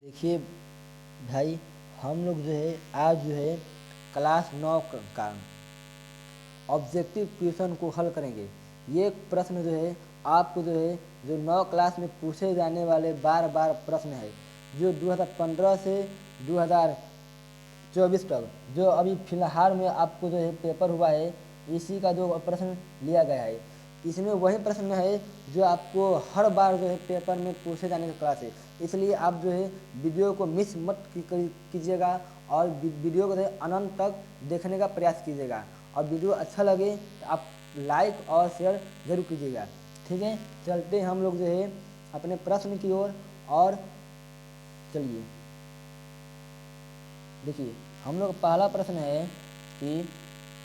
देखिए भाई, हम लोग जो है आज जो है क्लास 9 का ऑब्जेक्टिव क्वेश्चन को हल करेंगे। ये प्रश्न जो है आपको जो है जो 9 क्लास में पूछे जाने वाले बार बार प्रश्न है, जो 2015 से 2024 तक जो अभी फिलहाल में आपको जो है पेपर हुआ है, इसी का जो प्रश्न लिया गया है। इसमें वही प्रश्न है जो आपको हर बार जो है पेपर में पूछे जाने का क्लास है। इसलिए आप जो है वीडियो को मिस मत कीजिएगा और वीडियो को जो है अनंत तक देखने का प्रयास कीजिएगा। और वीडियो अच्छा लगे तो आप लाइक और शेयर जरूर कीजिएगा। ठीक है, चलते हैं हम लोग जो है अपने प्रश्न की ओर। और चलिए देखिए, हम लोग पहला प्रश्न है कि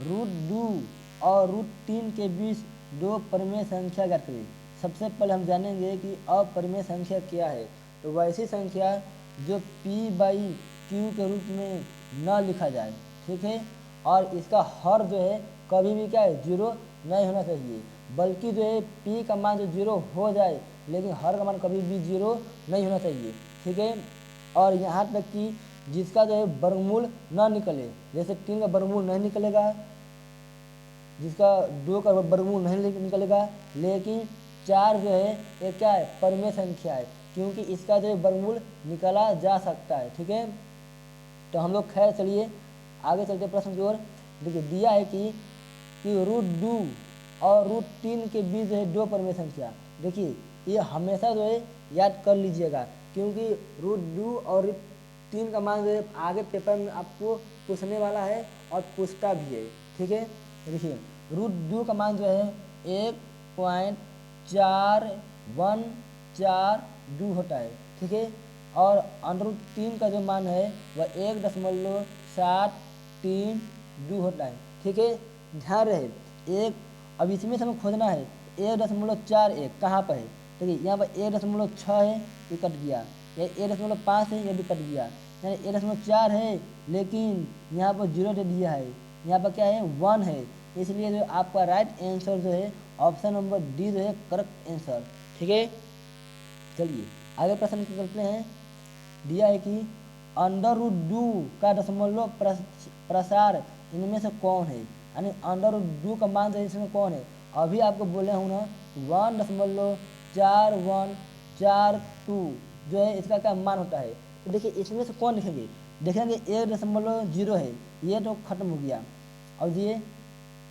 √2 और √3 के बीच दो परिमेय संख्या ज्ञात करिए। सबसे पहले हम जानेंगे कि अपरिमेय संख्या क्या है। तो वैसी संख्या जो p/q के रूप में न लिखा जाए, ठीक है, और इसका हर जो है कभी भी क्या है, जीरो नहीं होना चाहिए, बल्कि जो है p का मान जो जीरो हो जाए लेकिन हर का मान कभी भी जीरो नहीं होना चाहिए। ठीक है, और यहाँ तक कि जिसका जो है वर्गमूल ना निकले, जैसे 3 का वर्गमूल नहीं निकलेगा, जिसका 2 का वर्गमूल नहीं निकलेगा, लेकिन 4 जो है ये क्या है, परिमेय संख्या है, क्योंकि इसका जो है वर्गमूल निकाला जा सकता है। ठीक है, तो हम लोग खैर चलिए आगे चलते प्रश्न की ओर। देखिए दिया है कि √2 और √3 के बीच जो है दो परिमेय संख्या। देखिए ये हमेशा जो है याद कर लीजिएगा, क्योंकि √2 और √3 का मान जो है आगे पेपर में आपको पूछने वाला है और पूछता भी है। ठीक है, देखिए √2 का मान जो है 1.4142 होता है। ठीक है, और √3 का जो मान है वह 1.732 होता है। ठीक है, ध्यान रहे एक, अब इसमें से हमें खोजना है 1.41 कहाँ पर है। देखिए यहाँ पर 1.6 है, ये कट गया, या 1.5 है, ये भी कट गया, यानी 1.4 है, लेकिन यहाँ पर जीरो दे दिया है, यहाँ पर क्या है 1 है, इसलिए जो आपका राइट आंसर जो है ऑप्शन नंबर डी जो है करेक्ट आंसर। ठीक है, चलिए आगे प्रश्न करते हैं। दिया है कि √2 का दशमलव प्रसार इनमें से कौन है, यानी √2 का मान इसमें कौन है। अभी आपको बोले हूँ ना 1.4142 जो है इसका क्या मान होता है। तो देखिए इसमें से कौन लिखेंगे, देखेंगे 1.0 है, ये तो खत्म हो गया, और ये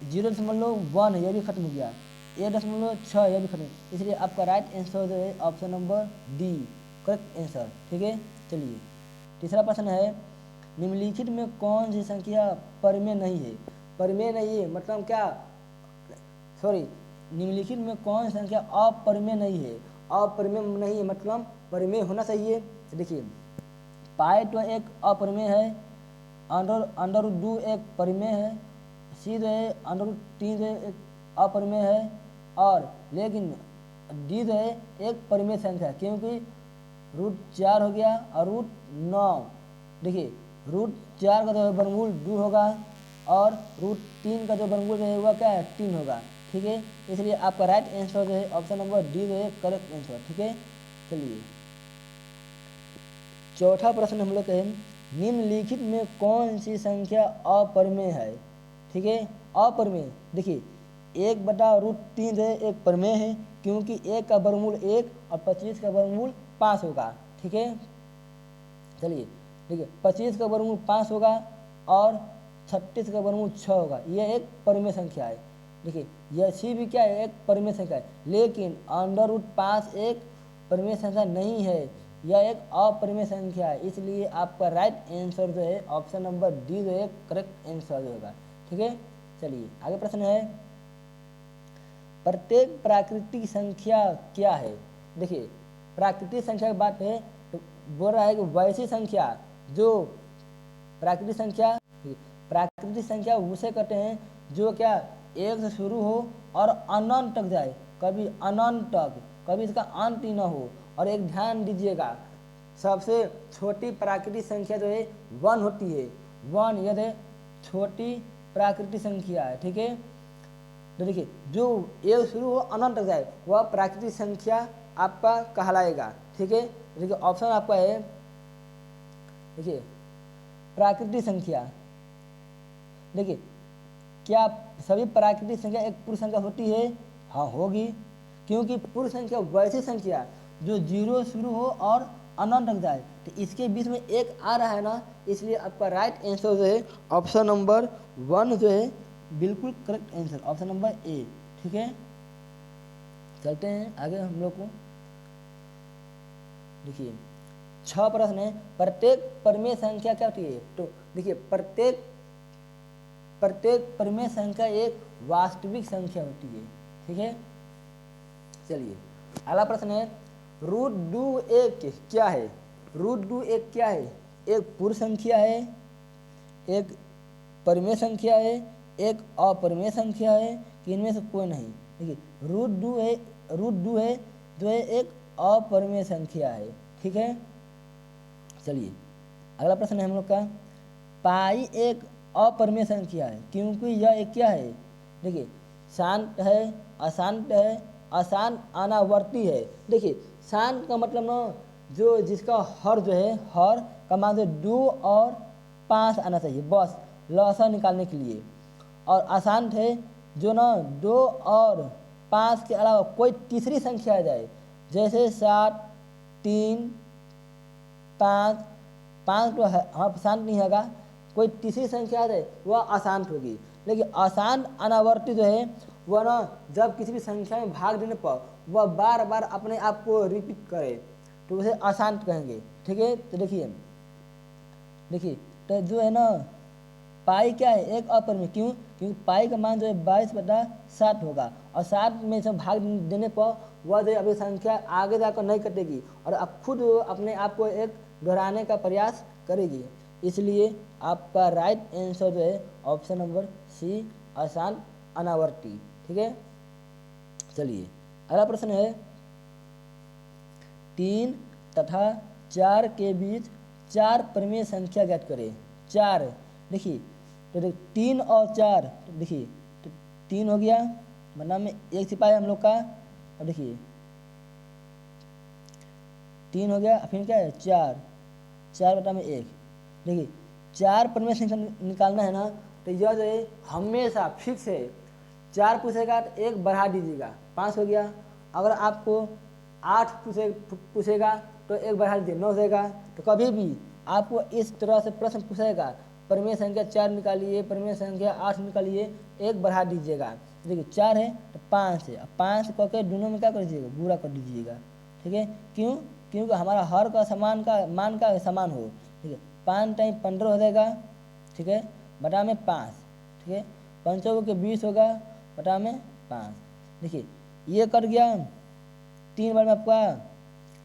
0.1 है, ये भी खत्म हो गया, 1.6 ये भी खत्म, इसलिए आपका राइट आंसर जो है option number D correct answer. ठीक है, चलिए तीसरा प्रश्न है, निम्नलिखित में कौन सी संख्या परिमेय नहीं है। परिमेय नहीं है मतलब क्या, सॉरी, निम्नलिखित में कौन सी संख्या अपरिमेय नहीं है। अपरिमेय नहीं है मतलब परिमेय होना चाहिए। देखिए पाई तो एक अपरिमेय है, √2 एक परिमेय है, सी जो है √3 जो है एक अपरिमेय है, और लेकिन डी जो है एक परिमेय संख्या है, क्योंकि √4 हो गया और √9। देखिए √4 का जो है वर्गमूल 2 होगा, और √3 का जो वर्गमूल जो है वह क्या है 3 होगा। ठीक है, इसलिए आपका राइट आंसर जो है ऑप्शन नंबर डी जो है करेक्ट आंसर। ठीक है, चलिए चौथा प्रश्न हम लोग कहें, निम्नलिखित में कौन सी संख्या अपरिमेय है। ठीक है, अपरिमेय, देखिए 1/√3 जो है एक परिमेय है, क्योंकि 1 का वर्गमूल 1 और 25 का वर्गमूल 5 होगा। ठीक है, चलिए देखिए 25 का वर्गमूल 5 होगा और 36 का वर्गमूल 6 होगा, यह एक परिमेय संख्या है। देखिए यह सी भी क्या है, एक परिमेय संख्या है, लेकिन √5 एक परिमेय संख्या नहीं है, यह एक अपरिमेय संख्या है, इसलिए आपका राइट आंसर जो है ऑप्शन नंबर डी जो है करेक्ट आंसर जो होगा। ठीक है, चलिए आगे प्रश्न है, प्रत्येक प्राकृतिक संख्या क्या है। देखिए प्राकृतिक संख्या की बात है तो बोल रहा है कि वैसी संख्या जो प्राकृतिक संख्या उसे कहते हैं जो क्या एक से शुरू हो और अनंत तक जाए, कभी अनंत तक, कभी इसका अंत ही ना हो। और एक ध्यान दीजिएगा, सबसे छोटी प्राकृतिक संख्या जो है 1 होती है, 1 यदि छोटी प्राकृतिक संख्या है। ठीक है, तो देखिए जो एक शुरू हो अनंत तक जाए वह प्राकृतिक संख्या आपका कहलाएगा। ठीक है, देखिए ऑप्शन आपका है देखिए प्राकृतिक संख्या, देखिए क्या सभी प्राकृतिक संख्या एक पूर्ण संख्या होती है? हाँ होगी, क्योंकि पूर्ण संख्या वैसी संख्या जो जीरो शुरू हो और अनंत तक जाए। तो इसके बीच में एक आ रहा है ना, इसलिए आपका राइट आंसर जो है ऑप्शन नंबर 1 जो है बिल्कुल correct answer, option number A. ठीक है, चलते हैं आगे हम लोग को। देखिए 6 प्रश्न है, प्रत्येक परिमेय संख्या क्या होती है? तो देखिए प्रत्येक परिमेय संख्या एक वास्तविक संख्या होती है। ठीक है, चलिए अगला प्रश्न है, रूट टू एक क्या है? रूट टू एक क्या है? एक पूर्ण संख्या है, एक परिमेय संख्या है, एक अपरिमेय संख्या है, कि इनमें से कोई नहीं? देखिए रूट टू है जो है एक अपरिमेय संख्या है। ठीक है, चलिए अगला प्रश्न है हम लोग का, पाई एक अपरिमेय संख्या है क्योंकि यह एक क्या है? देखिए शांत है, अशांत है, अशांत अनावर्ती है। देखिए शांत का मतलब ना जो जिसका हर जो है हर का मान जो 2 और 5 आना चाहिए बस लसा निकालने के लिए, और अशांत है जो ना 2 और 5 के अलावा कोई तीसरी संख्या आ जाए, जैसे 7, 3, 5। 5 तो हाँ शांत नहीं होगा, कोई तीसरी संख्या आ जाए वह अशांत होगी। लेकिन अशांत अनावर्ती जो है वह ना जब किसी भी संख्या में भाग देने पर वह बार बार अपने आप को रिपीट करे तो उसे अशांत कहेंगे। ठीक है, तो देखिए तो जो है ना पाई क्या है? एक अपरिमेय। क्यों? क्योंकि पाई का मान जो है 22/7 होगा, और 7 में से भाग देने पर वह जो अभी संख्या आगे जाकर नहीं कटेगी और अब खुद अपने आप को एक दोहराने का प्रयास करेगी। इसलिए आपका राइट आंसर जो है ऑप्शन नंबर सी, अशांत अनावर्ती। ठीक है, चलिए अगला प्रश्न है, 3 तथा 4 के बीच 4 परिमेय संख्या ज्ञात करें। 4 देखिए तो 3 और 4, तो देखिए तो 3 हो गया, मतलब में एक सिपाही हम लोग का, और देखिए 3 हो गया, फिर क्या है 4, 4 बटा में 1। देखिए 4 परिमेय संख्या निकालना है ना, तो यह जो है हमेशा फिक्स है, 4 पूछेगा तो 1 बढ़ा दीजिएगा, 5 हो गया। अगर आपको 8 पूछेगा तो 1 बढ़ा दीजिए, 9 हो जाएगा। तो कभी भी आपको इस तरह से प्रश्न पूछेगा, परिमेय संख्या 4 निकालिए, परिमेय संख्या 8 निकालिए, 1 बढ़ा दीजिएगा। देखिए 4 है तो 5 है, 5 करके दोनों में क्या कर दीजिएगा? गुणा कर दीजिएगा। ठीक है, क्यों? क्योंकि हमारा हर का समान का मान का समान हो। ठीक है, 5 टाइम 15 हो जाएगा। ठीक है, बटा में 5। ठीक है, 5 के 20 होगा, बटा में 5। देखिए ये कट गया 3 बार में आपका,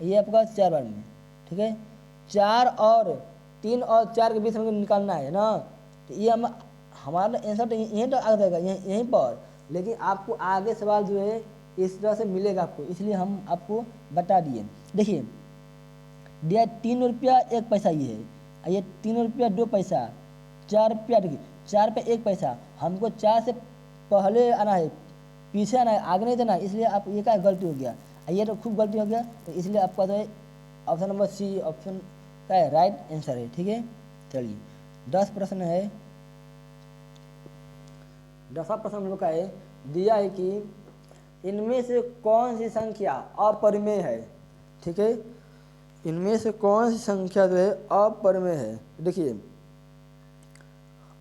ये आपका 4 बार में। ठीक है, 4 और 3 और 4 के बीच में निकालना है ना, तो ये हमारा आंसर तो यहीं तो आ जाएगा, यहीं पर। लेकिन आपको आगे सवाल जो है इस तरह से मिलेगा आपको, इसलिए हम आपको बता दिए। देखिए दिया 3 रुपया 1 पैसा ये है, ये 3 रुपया 2 पैसा, 4 रुपया, देखिए 4 पे 1 पैसा, हमको 4 से पहले आना है, पीछे आना है, आगे नहीं देना है, इसलिए आप ये क्या गलती हो गया, ये तो खूब गलती हो गया। तो इसलिए आपका जो है ऑप्शन नंबर सी ऑप्शन क्या है? राइट आंसर है। ठीक है, चलिए 10 प्रश्न है। 10वां प्रश्न हम लोग का है, दिया है कि इनमें से कौन सी संख्या अपरिमेय है? ठीक है, इनमें से कौन सी संख्या जो है अपरिमेय है? देखिए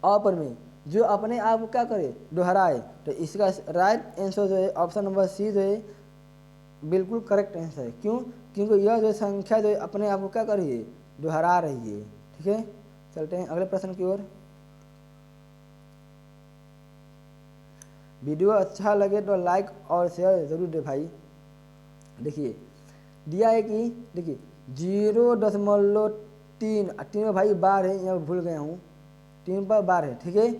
अपरिमेय जो अपने आप को क्या करे? दोहराए। तो इसका राइट आंसर जो है ऑप्शन नंबर सी जो है बिल्कुल करेक्ट आंसर है। क्यों? क्योंकि यह जो संख्या जो है अपने आप को क्या कर रही है? दोहरा रही है। ठीक है, चलते हैं अगले प्रश्न की ओर। वीडियो अच्छा लगे तो लाइक और शेयर जरूर दे भाई। देखिए दिया है कि देखिए 0.3, 3 भाई बार है, यहाँ भूल गया हूँ, 3 पर बार है। ठीक है,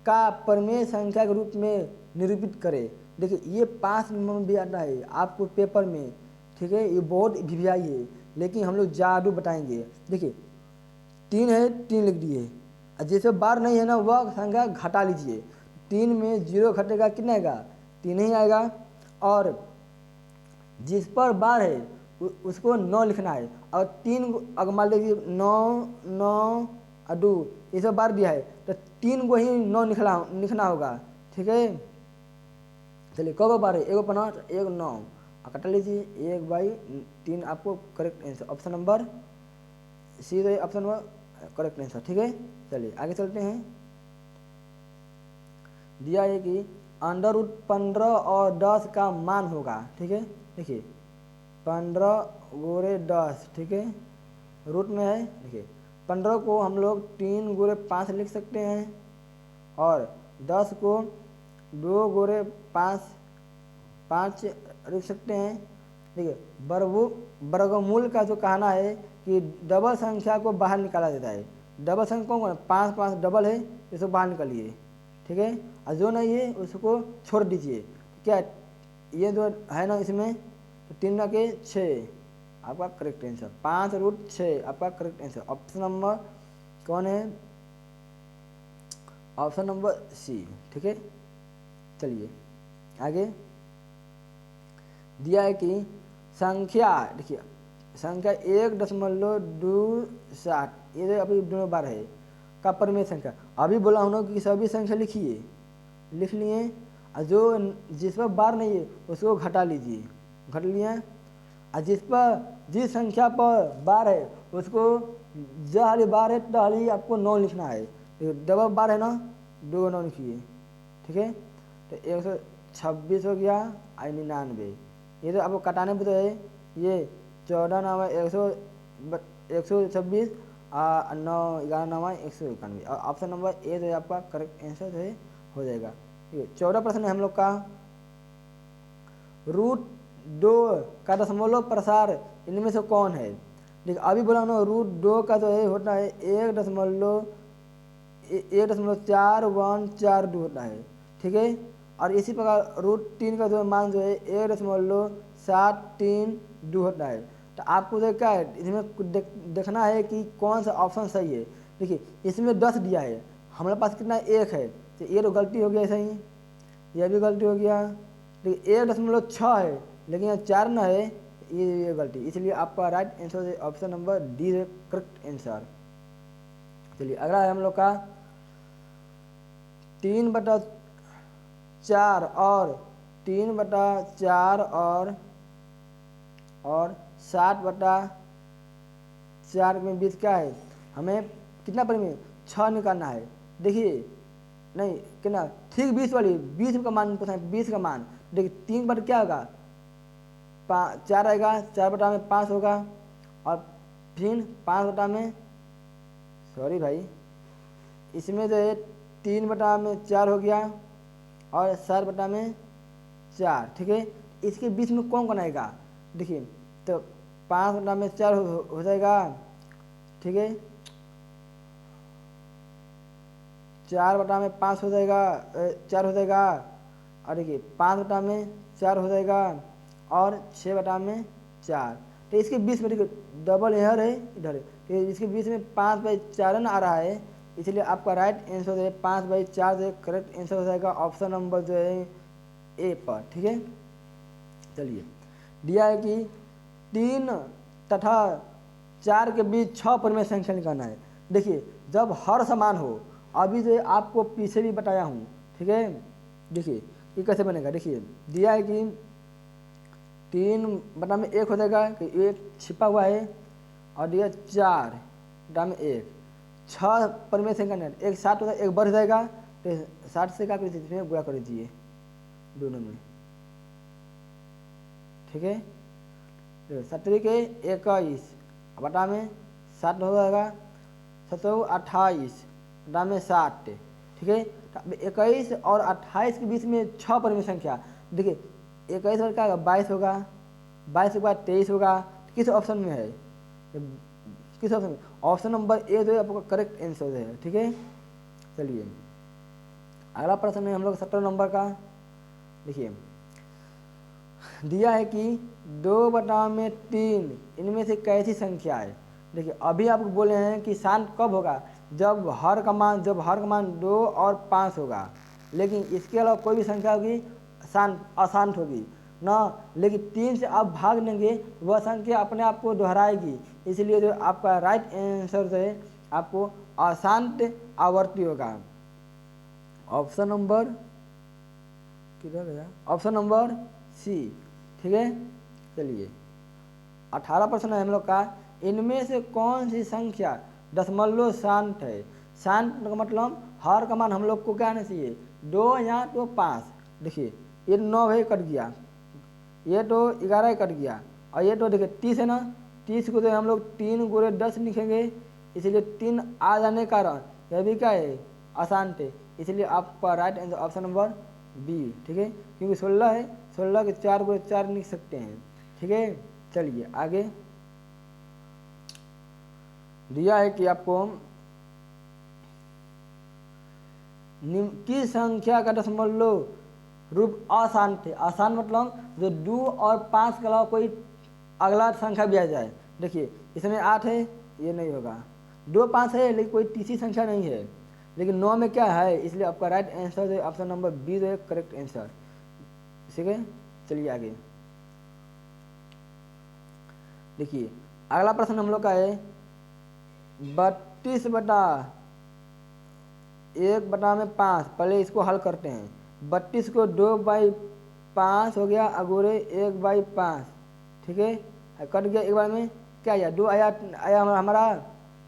का परिमेय संख्या के रूप में निरूपित करें। देखिए ये 5 नंबर में भी आता है आपको पेपर में। ठीक है, ये बहुत वीवीआई है, लेकिन हम लोग जादू बताएंगे। देखिए 3 है, 3 लिख दिए, जैसे बार नहीं है ना वह संख्या घटा लीजिए। 3 में 0 घटेगा कितना आएगा? 3 ही आएगा। और जिस पर बार है उसको 9 लिखना है, और 3 अगर मान लीजिए 9 9 और 2 ये सब बार दिया है तो 3 को ही 9 लिखना होगा। ठीक है, चलिए कब बार है, एगो 5 एक 9 कट लीजिए 1/3 आपको correct answer option number C है, ऑप्शन नंबर करेक्ट आंसर। ठीक है, चलिए आगे चलते हैं। दिया है कि √15 और 10 का मान होगा। ठीक है, देखिए 15 गुणे 10, ठीक है, रूट में है। देखिए 15 को हम लोग 3 गुणे 5 लिख सकते हैं और 10 को 2 गुणे 5 लिख सकते हैं। देखिए वर्गमूल का जो कहना है कि डबल संख्या को बाहर निकाला जाता है। डबल संख्या कौन, 5 5 डबल है, इसको बाहर निकालिए। ठीक है, और जो नहीं है उसको छोड़ दीजिए। क्या ये जो है ना इसमें तो 3 के 6 आपका करेक्ट आंसर, 5√6 आपका करेक्ट आंसर। ऑप्शन नंबर कौन है, ऑप्शन नंबर सी। ठीक है, चलिए आगे दिया है कि संख्या, देखिए संख्या 1.27 ये अभी दोनों बार है का परिमेय संख्या। अभी बोला हूँ ना कि सभी संख्या लिखिए, लिख लिए और जो जिस पर बार नहीं है उसको घटा लीजिए, घट लिए। और जिस संख्या पर बार है उसको जहाँ बार है तो आपको 9 लिखना है। डबल बार है ना, 2 9 लिखिए। ठीक है, तो 126 हो गया, 99 ये तो आपको कटाने पर तो है, ये 14 9 126 और 9 11 9 191। और ऑप्शन नंबर ए जो आपका करेक्ट आंसर जो है हो जाएगा। ठीक है, 14 प्रश्न है हम लोग का। √2 का दशमलव प्रसार इनमें से कौन है। देखिए अभी बोला ना √2 का जो है होता है 1.4142 होता है। ठीक है, और इसी प्रकार √3 का जो मान जो है 1.732 होता है। तो आपको जो क्या है इसमें देखना है कि कौन सा ऑप्शन सही है। देखिए इसमें 10 दिया है, हमारे पास कितना 1 है, तो ये तो गलती हो गया सही, यह भी गलती हो गया। देखिए 1.6 है लेकिन यहाँ 4 ना है, ये गलती, इसलिए आपका राइट आंसर है ऑप्शन नंबर डी है करेक्ट आंसर। चलिए अगला है हम लोग का 3/4 और 3/4 और 7/4 में बीच क्या है, हमें कितना परिमेय 6 निकालना है। देखिए नहीं कितना ठीक 20 वाली 20 का मान पूछा है, 20 का मान। देखिए 3 बटा क्या होगा 4 आएगा, 4 में 5 होगा और फिर 5 में सॉरी भाई इसमें जो है 3/4 हो गया और 7 में 4। ठीक है, इसके बीच में कौन आएगा, देखिए तो 5/4 हो जाएगा। ठीक है, 4/5 हो जाएगा, 4 हो जाएगा और देखिए 5/4 हो जाएगा और 6/4। तो इसके बीच में देखिए डबल इधर है इधर है, तो इसके बीच में 5/4 आ रहा है, इसलिए आपका राइट आंसर जो है 5/4 जो है करेक्ट आंसर हो जाएगा ऑप्शन नंबर जो है ए पर। ठीक है, चलिए दिया है कि 3 तथा 4 के बीच 6 परिमेय संख्या निकालना है। देखिए जब हर समान हो, अभी जो आपको पीछे भी बताया हूँ। ठीक है, देखिए ये कैसे बनेगा, देखिए दिया है कि 3/1 हो जाएगा कि 1 छिपा हुआ है और दिया 4/1 6 परिमेय संख्या नहीं, एक 7 होता है, एक बढ़ जाएगा तो 7 से क्या कर दीजिए गुणा कर दीजिए दोनों में। ठीक है, 17 के 21 बटा में 7 हो जाएगा, 17 28 बटा में 7। ठीक है, 21 और 28 के बीच में 6 परिमेय संख्या। देखिए 21 और क्या होगा 22 होगा, 22 के बाद 23 होगा, किस ऑप्शन में है, किस ऑप्शन में, ऑप्शन नंबर ए जो है आपका करेक्ट आंसर है। ठीक है, चलिए अगला प्रश्न है हम लोग 17 नंबर का। देखिए दिया है कि 2/3 इनमें से कैसी संख्या है। देखिए अभी आपको बोले हैं कि शांत कब होगा, जब हर का मान 2 और 5 होगा, लेकिन इसके अलावा कोई भी संख्या होगी शांत अशांत होगी। ना, लेकिन 3 से आप भाग लेंगे वह संख्या अपने आप को दोहराएगी, इसलिए जो आपका राइट आंसर जो है आपको अशांत आवर्ती होगा। ऑप्शन नंबर किधर गया, ऑप्शन नंबर सी, ठीक है। चलिए 18 प्रश्न है हम लोग का, इनमें से कौन सी संख्या दशमलव शांत है। शांत का मतलब हर का मान हम लोग को क्या आना चाहिए, 2 या तो 5। देखिए ये 9 है कट गया, ये तो 11 कट गया, और ये तो देखिए 30 है ना, 30 को तो हम लोग 3 गुणे 10 लिखेंगे, इसलिए 3 आ जाने के कारण यह भी क्या है, अशांत है, इसलिए आपका right answer option number B, ठीक है। क्योंकि 16 है, 16 के 4 गुणे 4 लिख सकते हैं, ठीक है। चलिए आगे दिया है कि आपको किस संख्या का दशमलव रूप अशांत है। अशांत मतलब जो 2 और 5 के अलावा कोई अगला संख्या भी आ जाए। देखिए इसमें 8 है, ये नहीं होगा, 2 5 है लेकिन कोई तीसरी संख्या नहीं है, लेकिन 9 में क्या है, इसलिए आपका राइट आंसर है ऑप्शन नंबर बी जो है करेक्ट आंसर, ठीक है। चलिए आगे देखिए अगला प्रश्न हम लोग का है 32/1/5। पहले इसको हल करते हैं, 32 को 2/5 हो गया, अगोरे 1/5, ठीक है। कट गया एक बार में, क्या आया, 2 आया आया हमारा,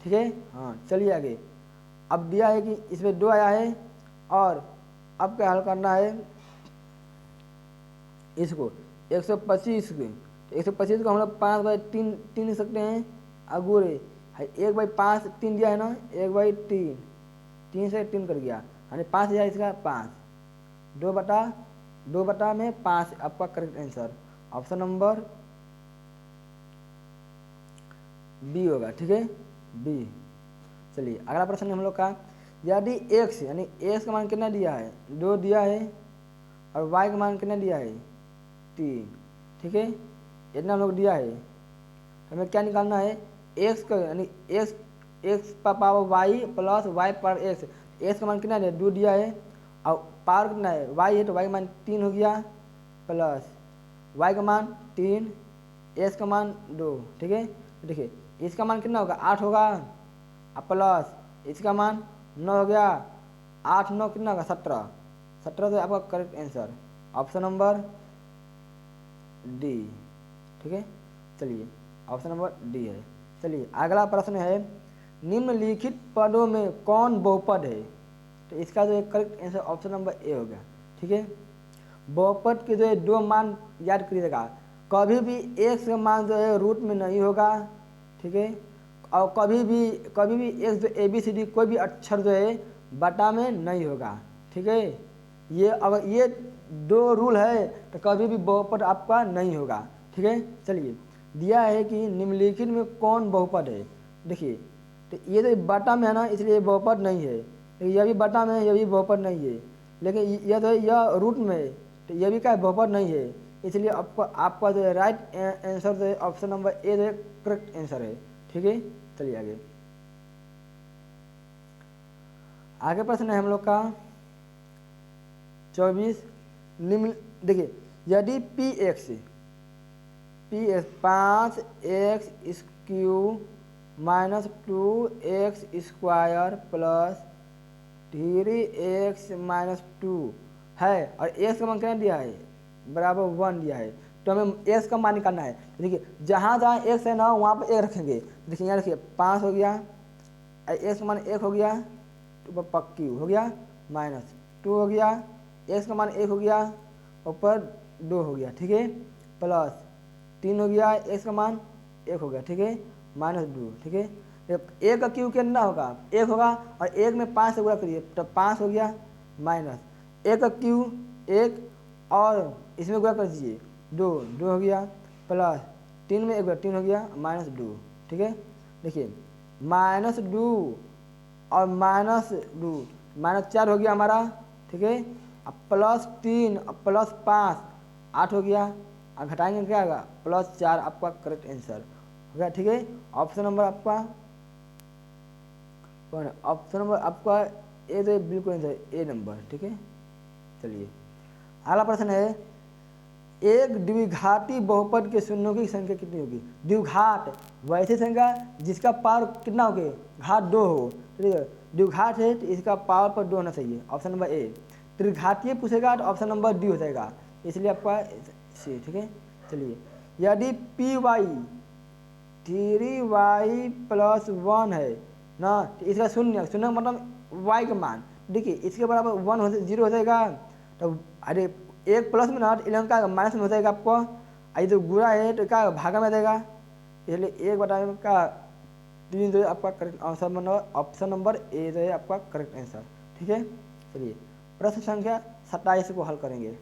ठीक है। हाँ चलिए आगे, अब दिया है कि इसमें 2 आया है, और अब क्या हल करना है इसको 125 को, 125 को हम लोग 5/3 लिख सकते हैं, अगोरे 1/5 3 दिया है ना, 1/3, 3 से 3 कर गया, यानी 5 दिया इसका 5, 2 में 5 आपका correct answer option number B होगा, ठीक है, बी। चलिए अगला प्रश्न हम लोग का, यदि x यानी x का मान कितना दिया है, 2 दिया है, और y का मान कितना दिया है, 3, ठीक है, इतना हम लोग दिया है, हमें क्या निकालना है, x का यानी x power y plus y पर x का मान कितना है, 2 दिया है, और पावर कितना है, y है, तो y का मान 3 हो गया, प्लस y का मान 3, s का मान 2, ठीक है। देखिए इसका मान कितना होगा, 8 होगा, प्लस इसका मान 9 हो गया, 8 9 कितना होगा, 17, 17 तो आपका correct answer option number D, ठीक है। चलिए ऑप्शन नंबर डी है। चलिए अगला प्रश्न है, निम्नलिखित पदों में कौन बहुपद है, तो इसका जो है correct answer option number A हो गया, ठीक है। बहुपद के जो है 2 मान याद करिएगा, कभी भी x का मान जो है रूट में नहीं होगा, ठीक है, और कभी भी x जो ABCD कोई भी अक्षर जो है बटा में नहीं होगा, ठीक है। ये अगर ये 2 रूल है तो कभी भी बहुपद आपका नहीं होगा, ठीक है। चलिए दिया है कि निम्नलिखित में कौन बहुपद है, देखिए तो ये तो बटा में है ना, इसलिए बहुपद नहीं है, तो यह भी बटा में है, यह भी बहुपद नहीं है, लेकिन यह तो यह रूट में है, तो यह भी क्या बहुपद नहीं है, इसलिए आपका जो है राइट आंसर जो है ऑप्शन नंबर ए जो है करेक्ट आंसर है, ठीक है। चलिए आगे प्रश्न है हम लोग का 24, निम्न देखिए यदि P x 5x³ minus 2x² plus 3x minus 2 है, और x का मान कितना दिया है, बराबर 1 दिया है, तो हमें x का मान निकालना है। देखिए जहाँ x है ना वहाँ पर 1 रखेंगे, देखिए यहाँ रखिए 5 हो गया, x का मान 1 हो गया, ऊपर पक्की हो गया, माइनस 2 हो गया, x का मान 1 हो गया, ऊपर 2 हो गया, ठीक है, प्लस 3 हो गया, x का मान 1 हो गया, ठीक है, माइनस 2, ठीक है। 1 का क्यू कितना होगा, 1 होगा, और 1 में 5 से गुणा करिए तो 5 हो गया, माइनस 1 का क्यू 1, और इसमें गुणा कर दीजिए 2 हो गया, प्लस 3 में 1 3 हो गया, माइनस 2, ठीक है। देखिए माइनस 2 और माइनस 4 हो गया हमारा, ठीक है, अब प्लस 3 प्लस 5 8 हो गया, और घटाएंगे क्या होगा, प्लस 4 आपका करेक्ट आंसर हो गया, ठीक है। ऑप्शन नंबर आपका कौन है, ऑप्शन नंबर आपका ए तो बिल्कुल आंसर ए नंबर, ठीक है। चलिए अगला प्रश्न है, एक द्विघाती बहुपद के शून्यों की संख्या कितनी होगी? द्विघात वैसी संख्या जिसका पावर कितना हो गया, घात 2 हो, ठीक है। द्विघात है तो इसका पावर पर 2 होना चाहिए, ऑप्शन नंबर ए। त्रिघातीय पूछेगा तो ऑप्शन नंबर डी हो जाएगा, इसलिए आपका सी, ठीक है। चलिए, यदि पी वाई 3y + 1 है ना, तो इसका शून्य, शून्य मतलब y का मान, देखिए इसके बराबर 1 हो 0 हो जाएगा, तो अरे एक प्लस में ना इलेवन का माइनस में हो जाएगा आपको, आई तो गुणा है तो क्या भागा में देगा, इसलिए 1/3 का 3 जो है आपका correct answer number, option number A जो है आपका करेक्ट आंसर, ठीक है। चलिए, प्रश्न संख्या 27 को हल करेंगे।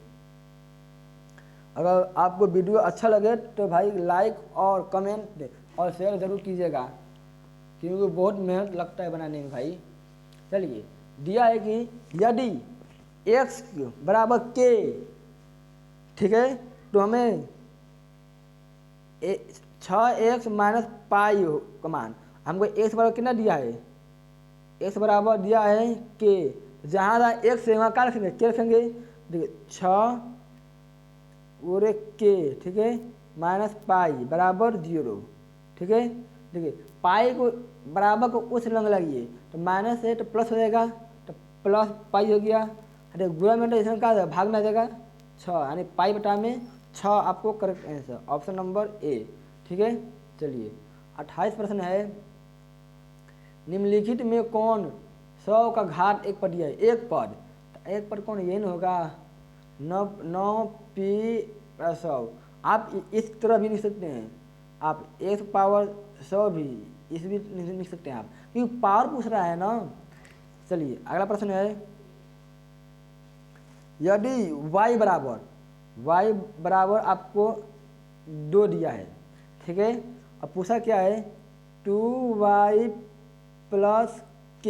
अगर आपको वीडियो अच्छा लगे तो भाई लाइक और कमेंट और शेयर ज़रूर कीजिएगा, क्योंकि बहुत मेहनत लगता है बनाने में भाई। चलिए, दिया है कि यदि x बराबर k, ठीक है, तो हमें 6x - पाई का मान, हमको x बराबर कितना दिया है, x बराबर दिया है k, जहाँ x है वहाँ क्या रखेंगे, k रखेंगे, देखिए 6 पूरे k, ठीक है, माइनस पाई बराबर 0, ठीक है। देखिए पाई को बराबर को उस रंग लगिए, तो माइनस है तो प्लस हो जाएगा, तो प्लस पाई हो गया, अरे गुणा में इसमें क्या भाग में आ जाएगा 6, यानी पाई बटा में 6 आपको correct answer, option number A, ठीक है। चलिए, 28 प्रश्न है, निम्नलिखित में कौन 100 का घात 1 पद है, एक पद, तो एक पद कौन, ये नहीं होगा 9p/100, आप इस तरह भी लिख सकते हैं, आप 1/100 भी इस भी लिख सकते हैं आप, क्योंकि पावर पूछ रहा है ना। चलिए, अगला प्रश्न है, यदि y बराबर आपको 2 दिया है, ठीक है, अब पूछा क्या है 2y + k,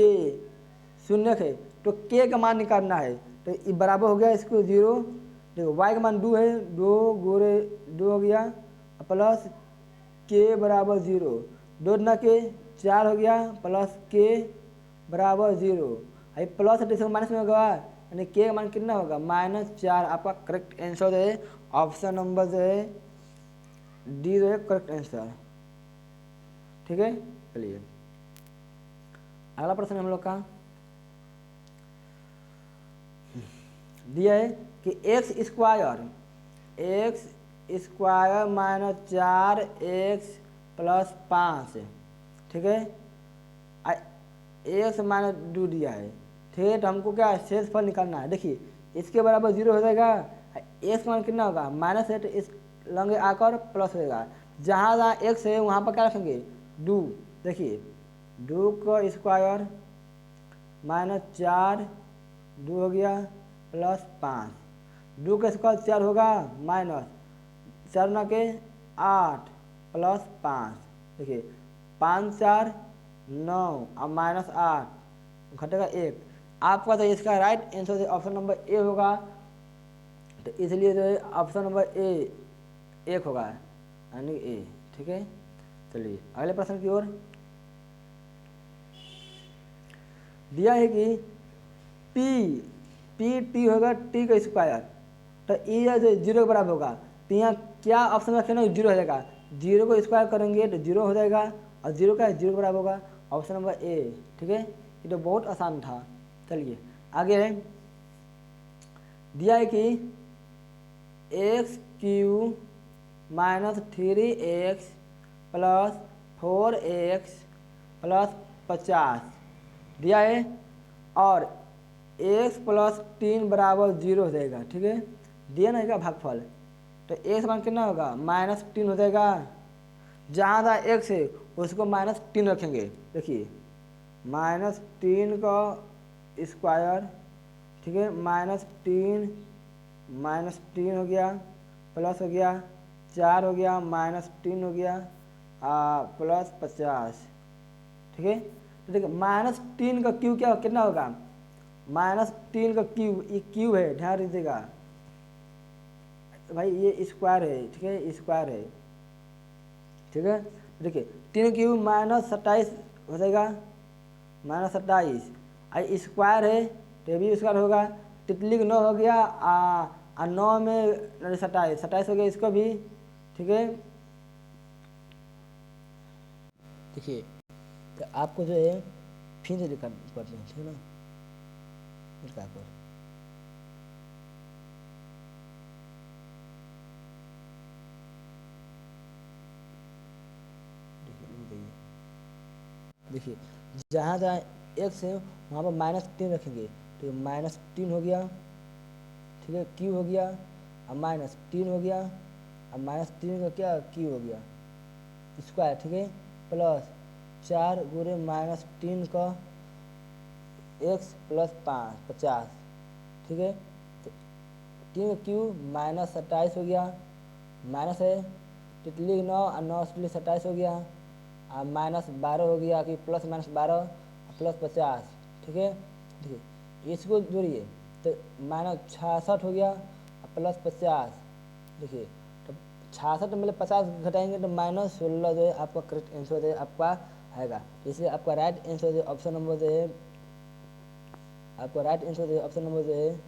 शून्य है तो k का मान निकालना है, तो ये बराबर हो गया इसको 0, देखो y का मान 2 है, 2 गुणे 2 हो गया, प्लस k बराबर 0, 2 गुना k 4 हो गया, प्लस k बराबर 0, अभी प्लस है तो माइनस में होगा, यानी k का मान कितना होगा -4, आपका करेक्ट आंसर है, ऑप्शन नंबर जो है डी जो है करेक्ट आंसर, ठीक है। चलिए, अगला प्रश्न हम लोग का दिया है कि x² - 4x + 5, ठीक है, x - 2 दिया है, ठीक है, तो हमको क्या शेषफल निकालना है। देखिए इसके बराबर 0 हो जाएगा, x मान कितना होगा माइनस है, तो इस लंगे आकर प्लस होगा, जहाँ x है वहाँ पर क्या रखेंगे 2, देखिए 2 का स्क्वायर -4, 2 हो गया, प्लस 5, 2 का स्क्वायर 4 होगा, माइनस 4 ना के 8 प्लस 5, देखिए 5 4 9 और -8 घटेगा 1, आपका तो इसका right answer option number A होगा, तो इसलिए जो है ऑप्शन नंबर ए 1 होगा, यानी ए, ठीक है। चलिए, अगले प्रश्न की ओर दिया है कि पी टी होगा टी का स्क्वायर, तो ई जो 0 के बराबर होगा, तो यहाँ क्या ऑप्शन रखे ना 0 हो जाएगा, 0 को स्क्वायर करेंगे तो 0 हो जाएगा, और 0 का 0 के बराबर होगा, ऑप्शन नंबर ए, ठीक है। ये तो बहुत आसान था। चलिए आगे है, दिया है कि x³ - 3x + 4x + 50 दिया है, और x + 3 बराबर 0 हो जाएगा, ठीक है, दिया ना का भागफल, तो x मान कितना होगा -3 हो जाएगा, जहाँ जहाँ x है उसको -3 रखेंगे, देखिए -3 का स्क्वायर, ठीक है, -3 हो गया, प्लस हो गया 4 हो गया, -3 हो गया, प्लस 50, ठीक है। तो देखिए -3 का क्यूब क्या कितना होगा, -3 का क्यूब, ये क्यूब है, ध्यान दीजिएगा भाई, ये स्क्वायर है, ठीक है, स्क्वायर है, ठीक है। देखिए 3 क्यूब -27 हो जाएगा, -27, आई स्क्वायर है तो भी स्क्वायर होगा, तितली का 9 हो गया, और 9 में 27 हो गया इसको भी, ठीक है। देखिए तो आपको जो है फिर से लिखना पड़ते हैं, ठीक है ना, लिखा पर देखिए जहाँ जहाँ एक्स है वहाँ पर -3 रखेंगे, तो -3 हो गया, ठीक है, क्यू हो गया, अब -3 हो गया, अब -3 का क्या क्यू हो गया स्क्वायर, ठीक है, प्लस 4 गुणे -3 का एक्स प्लस 50, ठीक है। तो 3 का क्यू -27 हो गया, माइनस है तितली 9 और 9 तितली 27 हो गया, अब -12 हो गया कि +-12 प्लस 50, ठीक है। देखिए इसको जोड़िए तो -66 हो गया प्लस 50, देखिए तो 66 मतलब 50 घटाएंगे तो -16 जो है आपका करेक्ट आंसर जो है आपका आएगा। इसलिए आपका राइट आंसर जो ऑप्शन नंबर जो है, आपका राइट आंसर जो है ऑप्शन नंबर जो है,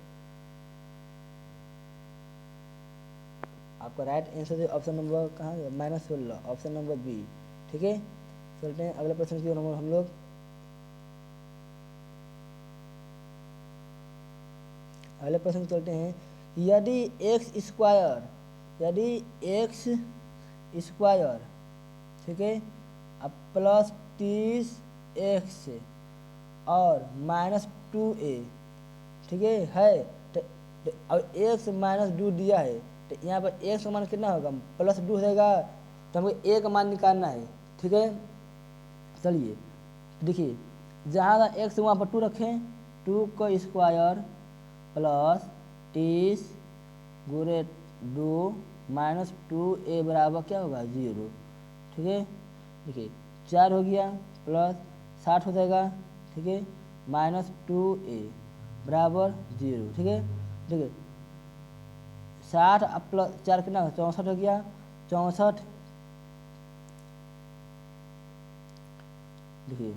आपका राइट आंसर जो ऑप्शन नंबर कहाँ है -16, ऑप्शन नंबर बी, ठीक है। चलते हैं अगले प्रश्न की ओर हम लोग। अगले प्रश्न चलते हैं, यदि एक्स स्क्वायर, ठीक है, अब +30x और -2a, ठीक है तो अब एक्स -2 दिया है तो यहाँ पर एक्स का मान कितना होगा +2 रहेगा, तो हमको ए का मान निकालना है, ठीक है। चलिए देखिए जहाँ जहाँ एक्स वहाँ पर 2 रखें, 2 का स्क्वायर प्लस 30 गुणे 2 -2a बराबर क्या होगा 0, ठीक है। देखिए 4 हो गया प्लस 60 हो जाएगा, ठीक है, -2a बराबर 0, ठीक है। देखिए 60 प्लस 4 कितना 64 हो गया, 64, देखिए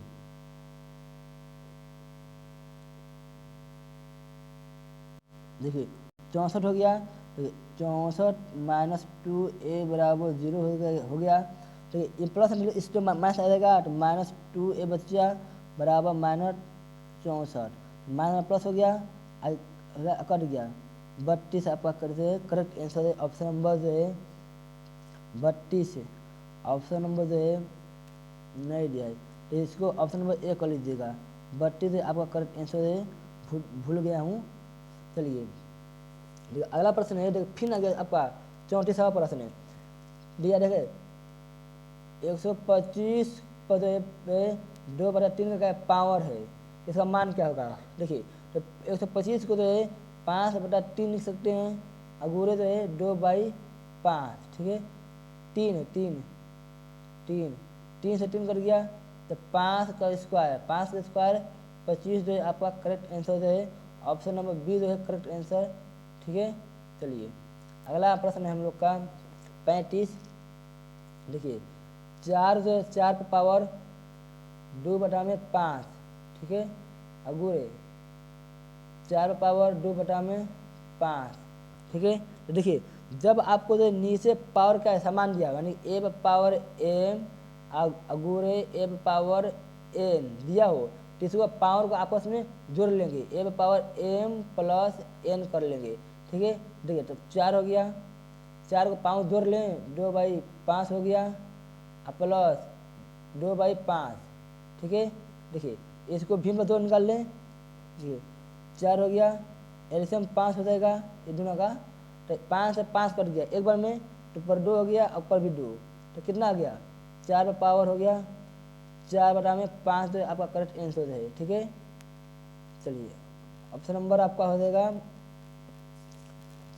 देखिए 64 हो गया, 64 -2a बराबर 0 हो गया, तो ये प्लस इस पर माइनस आ जाएगा तो -2a बच गया बराबर -64, माइनस प्लस हो गया कट गया 32, आपका करेक्ट आंसर है ऑप्शन नंबर जो है 32, ऑप्शन नंबर जो है नहीं दिया है तो इसको ऑप्शन नंबर ए कर लीजिएगा, 32 आपका करेक्ट आंसर है, भूल गया हूँ। चलिए अगला प्रश्न है, देखिए फिर आगे आपका 34वां प्रश्न है, दिया देखे 125 पर 2/3 का क्या पावर है, इसका मान क्या होगा। देखिए तो 125 को जो है 5/3 लिख सकते हैं, अगूरे जो है 2/5, ठीक है, 3 से 3 कर गया तो 5 का स्क्वायर, 5 का स्क्वायर 25 जो है आपका करेक्ट आंसर जो है ऑप्शन नंबर बी जो है करेक्ट आंसर, ठीक है। चलिए अगला प्रश्न है हम लोग का 35, देखिए 4 जो है 4 का पावर 2/5, ठीक है, अगूरे 4 पावर 2/5, ठीक है। तो देखिए जब आपको जो नीचे पावर का समान दिया यानी ए पावर एम अगूरे ए पावर एन दिया हो तो इसको पावर को आपस में जोड़ लेंगे, ए पावर एम प्लस एन कर लेंगे, ठीक है। देखिए तो 4 हो गया, 4 को 5 जोड़ लें 2/5 हो गया प्लस 2/5, ठीक है। देखिए इसको भी में 2 निकाल लें, देखिए 4 हो गया, एल्सियम 5 हो जाएगा ये दोनों का, तो 5 से 5 कट गया एक बार में, तो ऊपर 2 हो गया ऊपर भी 2, तो कितना आ गया 4 पावर हो गया, 4/5 जो आपका करेक्ट आंसर है, ठीक है। चलिए ऑप्शन नंबर आपका हो जाएगा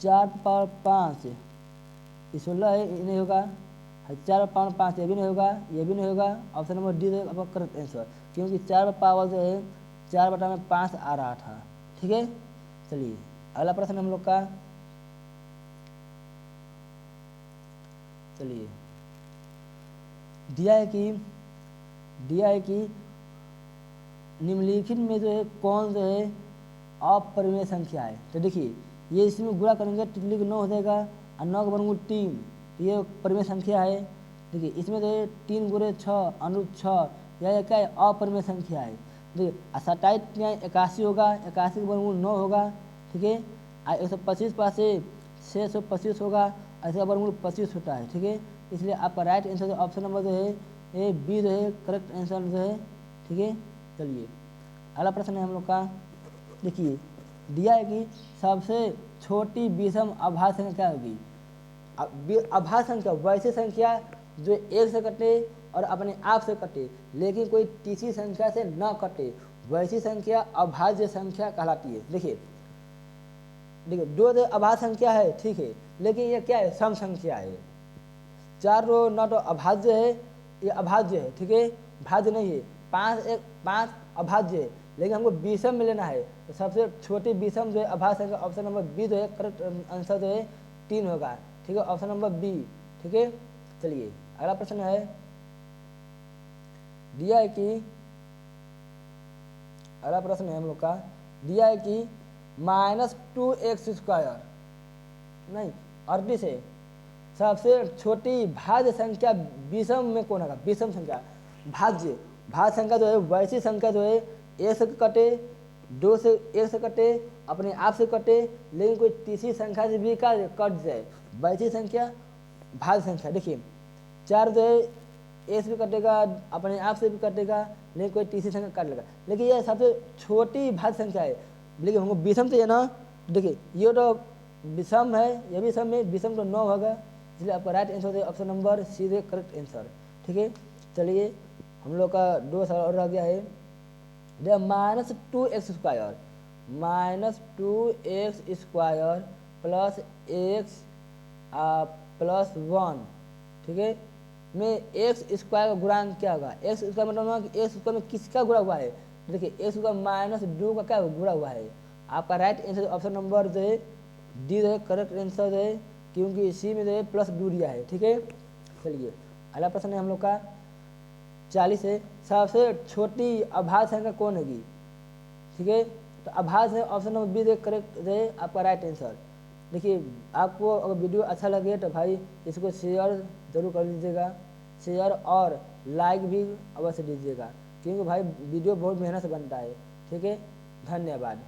4/5, ये 16 है ये नहीं होगा, 4/5 ये भी नहीं होगा, ये भी नहीं होगा, ऑप्शन नंबर डी आपका करेक्ट आंसर, क्योंकि 4 पावर जो है 4/5 आ रहा था, ठीक है। चलिए अगला प्रश्न हम लोग का, चलिए दिया है कि निम्नलिखित में जो है कौन जो है अपरिमेय संख्या है। तो देखिए ये इसमें गुणा करेंगे तो लिख 9 हो जाएगा और 9 का वर्गमूल 3, तो ये परिमेय संख्या है। देखिए इसमें तो 3 गुणे 6 अनुरूप 6, यह क्या है अपरिमेय संख्या है। देखिए 27 में 81 होगा, 81 का वर्गमूल 9 होगा, ठीक है। 125 पास से 625 होगा, ऐसे वर्गमूल 25 होता है, ठीक है। इसलिए आपका राइट आंसर ऑप्शन नंबर जो है ए बी जो है करेक्ट आंसर जो है, ठीक है। चलिए अगला प्रश्न है हम लोग का, देखिए दिया है कि सबसे छोटी विषम अभाज्य संख्या क्या होगी। अभाज्य संख्या वैसी संख्या जो एक से कटे और अपने आप से कटे लेकिन कोई तीसरी संख्या से न कटे, वैसी संख्या अभाज्य संख्या कहलाती है। देखिए देखिए 2 अभाज्य संख्या है, ठीक है, लेकिन ये क्या है सम संख्या है। 4 न तो अभाज्य है, ये अभाज्य है, ठीक है, भाज्य नहीं है। 5 अभाज्य है, लेकिन हमको विषम में लेना है, तो सबसे छोटी विषम जो है अभाज्य संख्या ऑप्शन नंबर बी जो है करेक्ट आंसर जो है 3 होगा, ठीक है, ऑप्शन नंबर बी, ठीक है। चलिए अगला प्रश्न है, दिया है कि अगला प्रश्न है हम लोग का, दिया है कि -2x² नहीं 38 है, सबसे छोटी भाज्य संख्या विषम में कौन होगा। विषम संख्या भाज्य संख्या जो है वैसी संख्या जो है एक से कटे, 2 से एक से कटे, अपने आप से कटे, लेकिन कोई तीसरी संख्या से भी कट जाए, वैसी संख्या भाज्य संख्या। देखिए 4 जो है एक से भी कटेगा, अपने आप से भी कटेगा, लेकिन कोई तीसरी संख्या काट लेगा, लेकिन यह सबसे छोटी भाज्य संख्या है, लेकिन हमको विषम चाहिए ना। देखिए ये तो विषम है, यह भी सम है, विषम तो 9 होगा, इसलिए आपका राइट आंसर है ऑप्शन नंबर सी है करेक्ट आंसर, ठीक है। चलिए हम लोग का 2 सवाल और रह गया है, -2x² प्लस x प्लस 1, ठीक है, में x² का गुणांक क्या होगा। x² मतलब कि x² में किसका गुणा हुआ है। देखिए x² -2 का क्या गुणा हुआ है। आपका राइट आंसर ऑप्शन नंबर जो है डी जो है करेक्ट आंसर जो है, क्योंकि सी में जो है +2 दिया है, ठीक है। चलिए अगला प्रश्न है हम लोग का 40 है, सबसे छोटी अभाज्य संख्या कौन होगी, ठीक है। तो अभाज्य है ऑप्शन नंबर बी जो करेक्ट जो है आपका राइट आंसर। देखिए आपको अगर वीडियो अच्छा लगे तो भाई इसको शेयर जरूर कर दीजिएगा, शेयर और लाइक भी अवश्य दीजिएगा, क्योंकि भाई वीडियो बहुत मेहनत से बनता है, ठीक है। धन्यवाद।